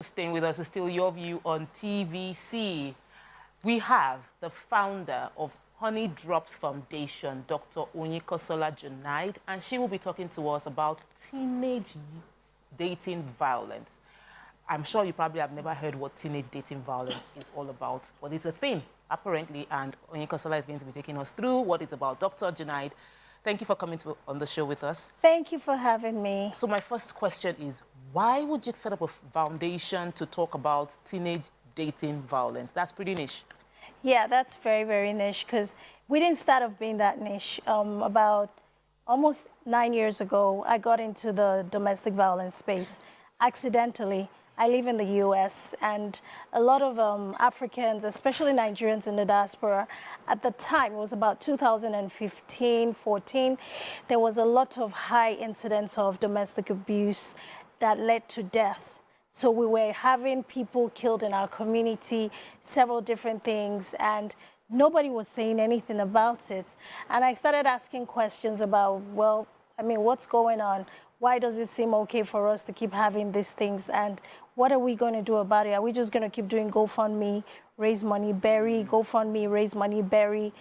staying with us. It's still Your View on TVC. We have the founder of Honeydrops Foundation, Dr. Oyinkansola Jinadu, and she will be talking to us about teenage dating violence. I'm sure you probably have never heard what teenage dating violence is all about, but it's a thing, apparently, and Oyinkansola is going to be taking us through what it's about. Dr. Jinadu, thank you for coming on the show with us. Thank you for having me. So my first question is, why would you set up a foundation to talk about teenage dating violence? That's pretty niche. Yeah, that's very, very niche, because we didn't start off being that niche. About almost 9 years ago, I got into the domestic violence space accidentally. I live in the U.S., and a lot of Africans, especially Nigerians in the diaspora, at the time, it was about 2015, 14, there was a lot of high incidence of domestic abuse that led to death. So we were having people killed in our community, several different things, and nobody was saying anything about it. And I started asking questions about, well, I mean, what's going on? Why does it seem okay for us to keep having these things? And what are we going to do about it? Are we just going to keep doing GoFundMe, raise money, bury, GoFundMe, raise money, bury,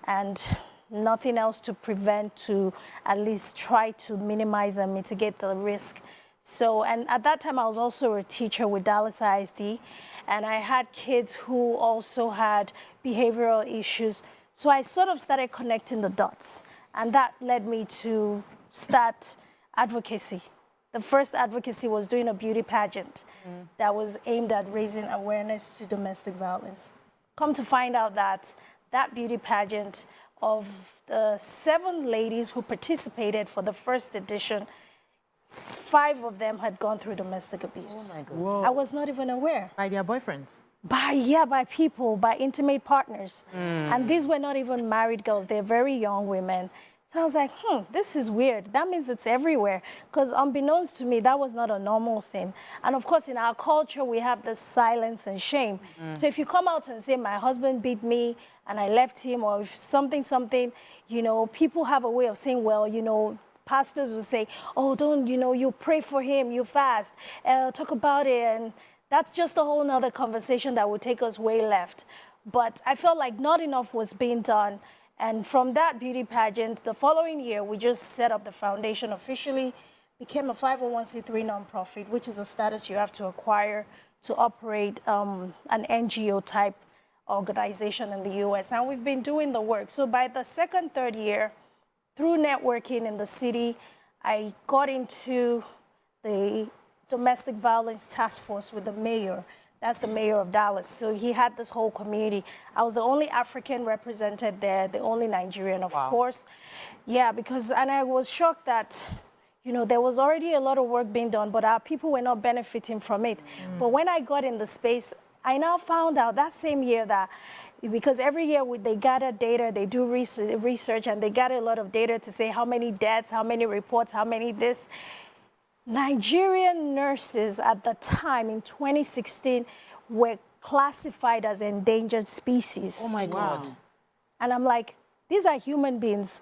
and nothing else to prevent, to at least try to minimize and mitigate the risk? So, and at that time, I was also a teacher with Dallas ISD, and I had kids who also had behavioral issues. So I sort of started connecting the dots, and that led me to start advocacy. The first advocacy was doing a beauty pageant that was aimed at raising awareness to domestic violence. Come to find out that that beauty pageant, of the 7 ladies who participated for the first edition, 5 of them had gone through domestic abuse. Oh my God. Whoa. I was not even aware. By their boyfriends? By people, by intimate partners. And these were not even married girls. They're very young women. So I was like, this is weird. That means it's everywhere. Because unbeknownst to me, that was not a normal thing. And of course, in our culture, we have this silence and shame. So if you come out and say, my husband beat me and I left him, or if something, you know, people have a way of saying, well, you know, pastors will say, oh, don't, you know, you pray for him, you fast, talk about it. And that's just a whole nother conversation that would take us way left. But I felt like not enough was being done. And from that beauty pageant, the following year, we just set up the foundation officially, became a 501c3 nonprofit, which is a status you have to acquire to operate an NGO type organization in the US. And we've been doing the work. So by the second, third year, through networking in the city, I got into the domestic violence task force with the mayor. That's the mayor of Dallas. So he had this whole community. I was the only African represented there, the only Nigerian, of course. Yeah, because, and I was shocked that, you know, there was already a lot of work being done, but our people were not benefiting from it. But when I got in the space, I now found out that same year that, because every year they gather data, they do research, and they gather a lot of data to say how many deaths, how many reports, how many this. Nigerian nurses at the time in 2016 were classified as endangered species. Oh my God. Wow. And I'm like, these are human beings,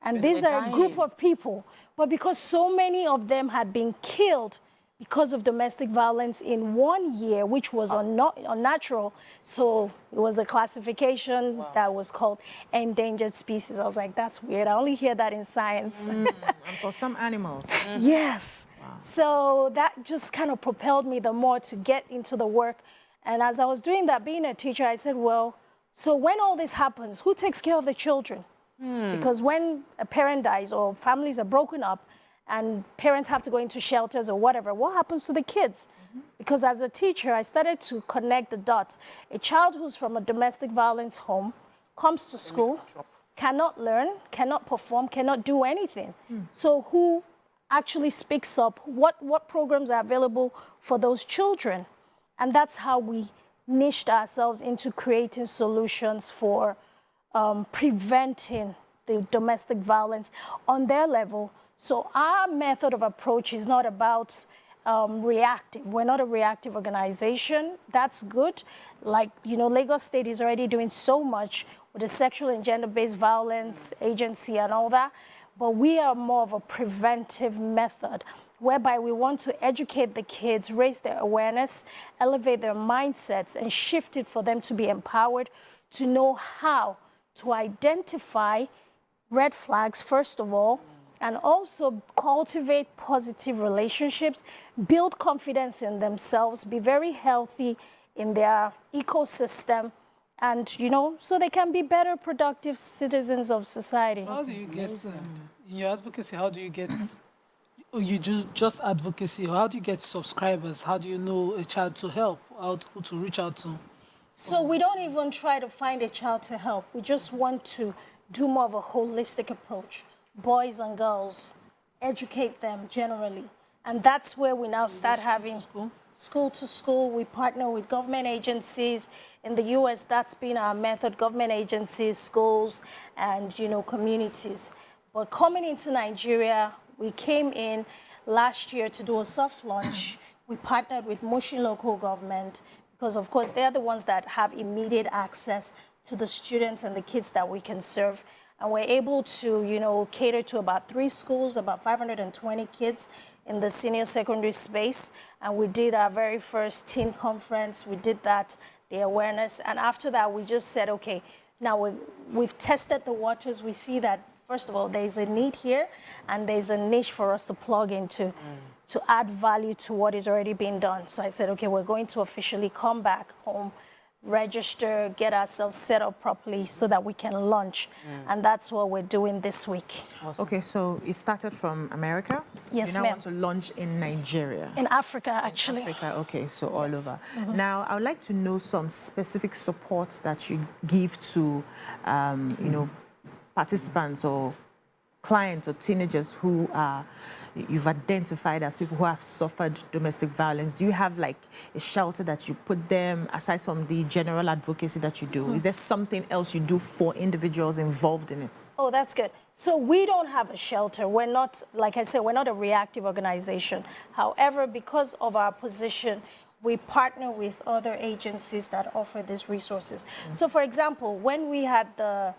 and these are a group of people. But because so many of them had been killed because of domestic violence in 1 year, which was unnatural, so it was a classification that was called endangered species. I was like, that's weird. I only hear that in science. And for some animals. Yes. So that just kind of propelled me the more to get into the work. And as I was doing that, being a teacher, I said, well, so when all this happens, who takes care of the children? Because when a parent dies or families are broken up and parents have to go into shelters or whatever, what happens to the kids? Because as a teacher, I started to connect the dots. A child who's from a domestic violence home comes to school, cannot learn, cannot perform, cannot do anything. So who actually speaks up? What programs are available for those children? And that's how we niched ourselves into creating solutions for preventing the domestic violence on their level. So our method of approach is not about reactive. We're not a reactive organization. That's good. Like, you know, Lagos State is already doing so much with the sexual and gender-based violence agency and all that. But we are more of a preventive method. whereby we want to educate the kids, raise their awareness, elevate their mindsets, and shift it for them to be empowered to know how to identify red flags, first of all, and also cultivate positive relationships, build confidence in themselves, be very healthy in their ecosystem, and, you know, so they can be better, productive citizens of society. How do you get, in your advocacy, how do you get, or you do just advocacy, or how do you get subscribers? How do you know a child to help, who to reach out to? So we don't even try to find a child to help. We just want to do more of a holistic approach. Boys and girls, educate them generally. And that's where we now start having school to school. We partner with government agencies. In the US, that's been our method, government agencies, schools, and, you know, communities. But coming into Nigeria, we came in last year to do a soft launch. We partnered with Mushin local government because, of course, they're the ones that have immediate access to the students and the kids that we can serve. And we're able to, you know, cater to about 3 schools, about 520 kids in the senior secondary space. And we did our very first teen conference. We did that, the awareness. And after that, we just said, okay, now we've tested the waters. We see that, first of all, there's a need here, and there's a niche for us to plug into to add value to what is already being done. So I said, okay, we're going to officially come back home, register, get ourselves set up properly so that we can launch. And that's what we're doing this week. Awesome. Okay, so it started from America? Yes, You now ma'am. want to launch in Nigeria? In Africa, actually. Africa, okay, so all over. Now, I would like to know some specific support that you give to, you know, participants or clients or teenagers who are you've identified as people who have suffered domestic violence. Do you have like a shelter that you put them, aside from the general advocacy that you do? Is there something else you do for individuals involved in it? Oh, that's good. So we don't have a shelter. We're not, like I said, we're not a reactive organization. However, because of our position, we partner with other agencies that offer these resources. So for example, when we had the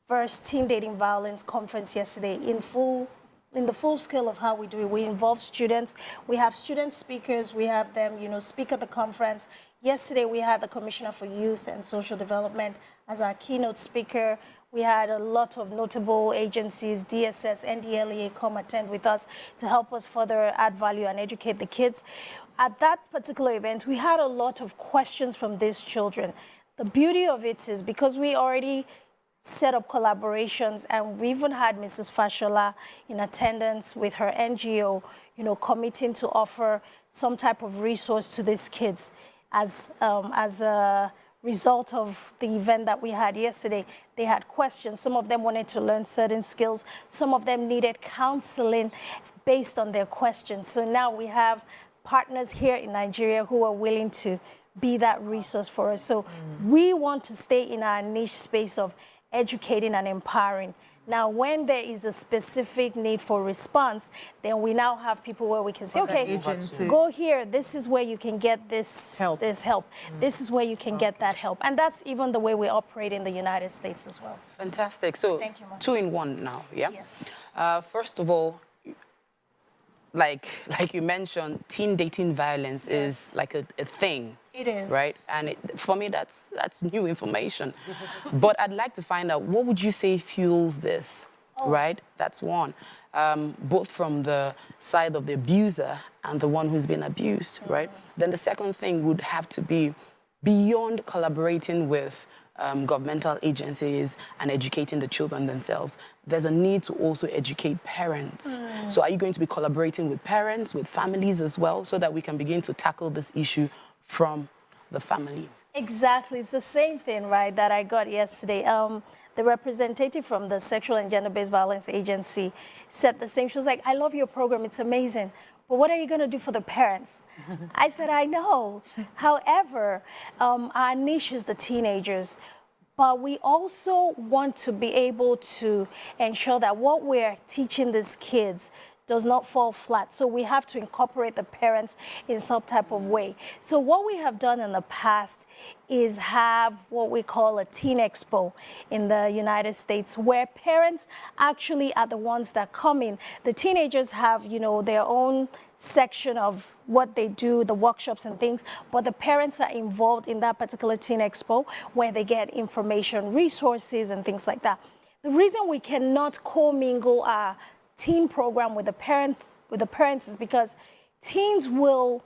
first teen dating violence conference yesterday, in the full scale of how we do it, we involve students. We have student speakers. We have them, you know, speak at the conference. Yesterday, we had the Commissioner for Youth and Social Development as our keynote speaker. We had a lot of notable agencies, DSS, NDLEA, come attend with us to help us further add value and educate the kids. At that particular event, we had a lot of questions from these children. The beauty of it is because we already set up collaborations, and we even had Mrs. Fashola in attendance with her NGO, you know, committing to offer some type of resource to these kids as a result of the event that we had yesterday. They had questions. Some of them wanted to learn certain skills. Some of them needed counseling based on their questions. So now we have partners here in Nigeria who are willing to be that resource for us. So we want to stay in our niche space of educating and empowering. Now, when there is a specific need for response, then we now have people where we can say, okay, go here. This is where you can get this help. This is where you can get that help. And that's even the way we operate in the United States as well. Fantastic. So, Thank you, Mom. 2 in 1 now, yeah? Yes. First of all, like you mentioned, teen dating violence is like a thing. It is. Right? And for me, that's new information. But I'd like to find out, what would you say fuels this, right? That's one. Both from the side of the abuser and the one who's been abused, right? Then the second thing would have to be, beyond collaborating with governmental agencies and educating the children themselves, there's a need to also educate parents. So are you going to be collaborating with parents, with families as well, so that we can begin to tackle this issue from the family? Exactly. It's the same thing, right, that I got yesterday. The representative from the Sexual and Gender-Based Violence Agency said the same. She was like, I love your program. It's amazing. But what are you going to do for the parents? I said, I know. However, our niche is the teenagers. But we also want to be able to ensure that what we're teaching these kids does not fall flat. So we have to incorporate the parents in some type of way. So what we have done in the past is have what we call a teen expo in the United States, where parents actually are the ones that come in. The teenagers have, you know, their own section of what they do, the workshops and things, but the parents are involved in that particular teen expo where they get information, resources, and things like that. The reason we cannot commingle our teen program with the parents is because teens will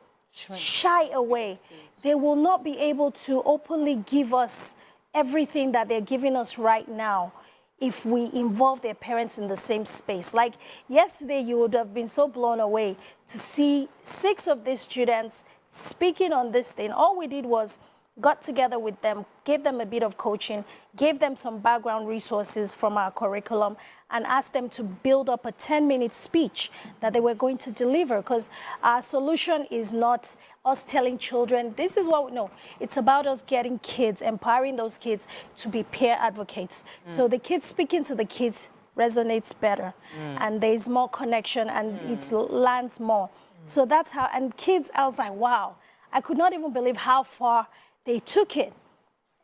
shy away. They will not be able to openly give us everything that they're giving us right now if we involve their parents in the same space. Like yesterday, you would have been so blown away to see 6 of these students speaking on this thing. All we did was got together with them, gave them a bit of coaching, gave them some background resources from our curriculum, and asked them to build up a 10-minute speech that they were going to deliver, because our solution is not us telling children, this is what we know. It's about us getting kids, empowering those kids to be peer advocates. So the kids speaking to the kids resonates better, and there's more connection, and it lands more. So that's how, and kids, I was like, wow, I could not even believe how far they took it.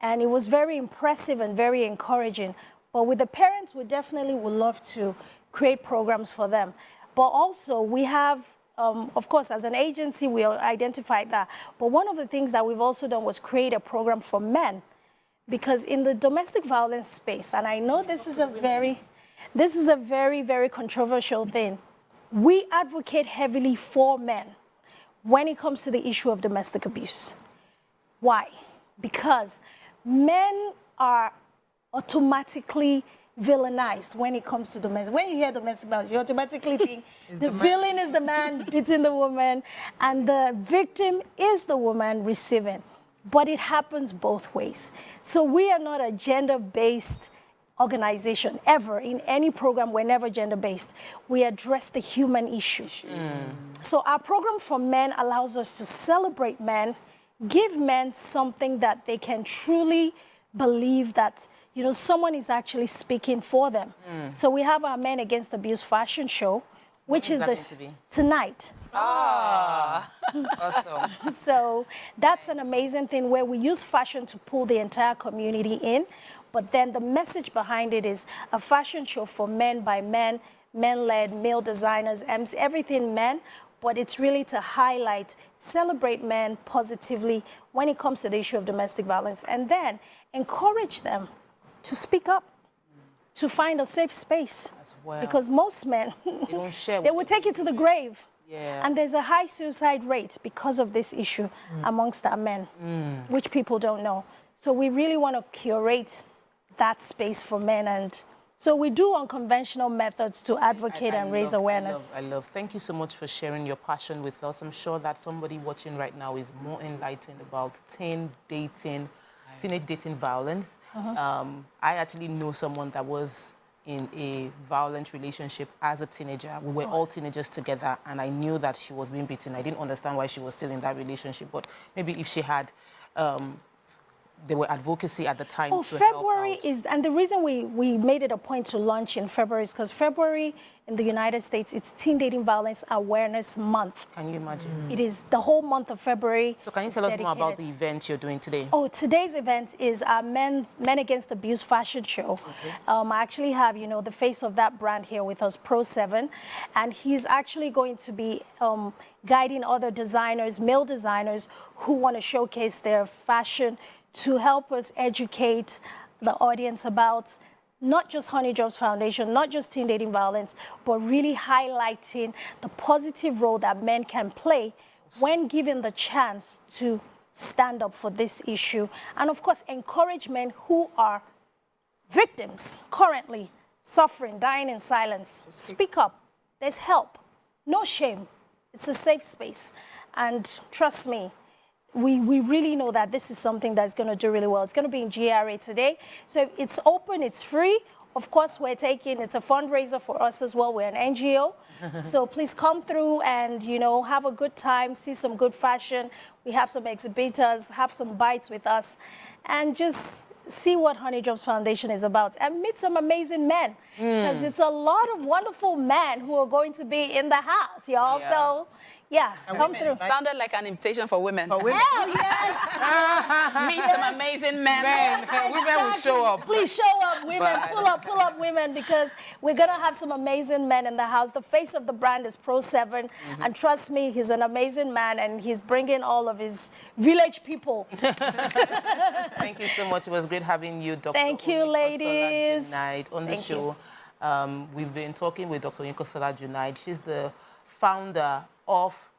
And it was very impressive and very encouraging. But with the parents, we definitely would love to create programs for them. But also we have, of course, as an agency, we identified that. But one of the things that we've also done was create a program for men. Because in the domestic violence space, and I know this is a very, very controversial thing, we advocate heavily for men when it comes to the issue of domestic abuse. Why? Because men are automatically villainized when it comes to domestic. When you hear domestic violence, you automatically think the villain is the man beating the woman and the victim is the woman receiving. But it happens both ways. So we are not a gender-based organization ever. In any program, we're never gender-based. We address the human issue. So our program for men allows us to celebrate men, give men something that they can truly believe that, you know, someone is actually speaking for them. So we have our Men Against Abuse fashion show, which is tonight. Ah, awesome. So that's an amazing thing where we use fashion to pull the entire community in. But then the message behind it is a fashion show for men by men, men-led, male designers, MC, everything men. But it's really to highlight, celebrate men positively when it comes to the issue of domestic violence, and then encourage them to speak up, to find a safe space. As well. Because most men, They don't share. they will take you to the grave. Yeah. And there's a high suicide rate because of this issue amongst our men, which people don't know. So we really want to curate that space for men, and so we do unconventional methods to advocate and raise awareness. I love. Thank you so much for sharing your passion with us. I'm sure that somebody watching right now is more enlightened about teenage dating violence. I actually know someone that was in a violent relationship as a teenager. We were all teenagers together, and I knew that she was being beaten. I didn't understand why she was still in that relationship, but maybe if she had there were advocacy at the time to February help out. is, and the reason we made it a point to launch in February is because February in the United States, it's Teen Dating Violence Awareness Month. Can you imagine? It is the whole month of February. So can you tell us more about the event you're doing today? Oh, today's event is our Men Against Abuse fashion show. Okay. I actually have, you know, the face of that brand here with us, Pro 7, and he's actually going to be guiding other designers, male designers, who want to showcase their fashion to help us educate the audience about not just Honeydrops Foundation, not just teen dating violence, but really highlighting the positive role that men can play when given the chance to stand up for this issue. And of course, encourage men who are victims currently suffering, dying in silence. Speak up. There's help. No shame. It's a safe space. And trust me, we really know that this is something that's going to do really well. It's going to be in GRA today. So it's open, it's free. Of course, it's a fundraiser for us as well. We're an NGO. So please come through and, you know, have a good time, see some good fashion. We have some exhibitors, have some bites with us, and just see what Honeydrops Foundation is about and meet some amazing men. Because it's a lot of wonderful men who are going to be in the house, y'all. Yeah. So, yeah, come through. Sounded like an invitation for women. Hell yes! Meet some amazing men. Women will show up. Please show up, women. But- Pull up, women, because we're going to have some amazing men in the house. The face of the brand is Pro 7, and trust me, he's an amazing man, and he's bringing all of his village people. Thank you so much. It was great having you, Dr. Thank you, ladies. Jinadu, on the Thank show. We've been talking with Dr. Oyinkansola Jinadu. She's the founder of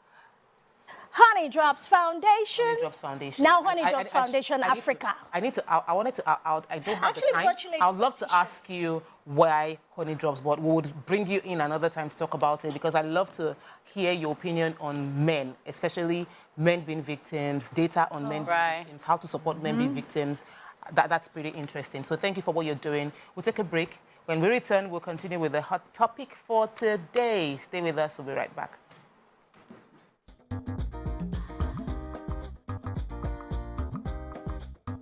Honeydrops Foundation. Honeydrops Foundation. Now Honeydrops Foundation Africa. I wanted to out. I don't have Actually, the time. virtually I would love to ask you why Honeydrops, but we would bring you in another time to talk about it, because I love to hear your opinion on men, especially men being victims, data on men being victims, how to support men being victims. That's pretty interesting. So thank you for what you're doing. We'll take a break. When we return, we'll continue with the hot topic for today. Stay with us. We'll be right back.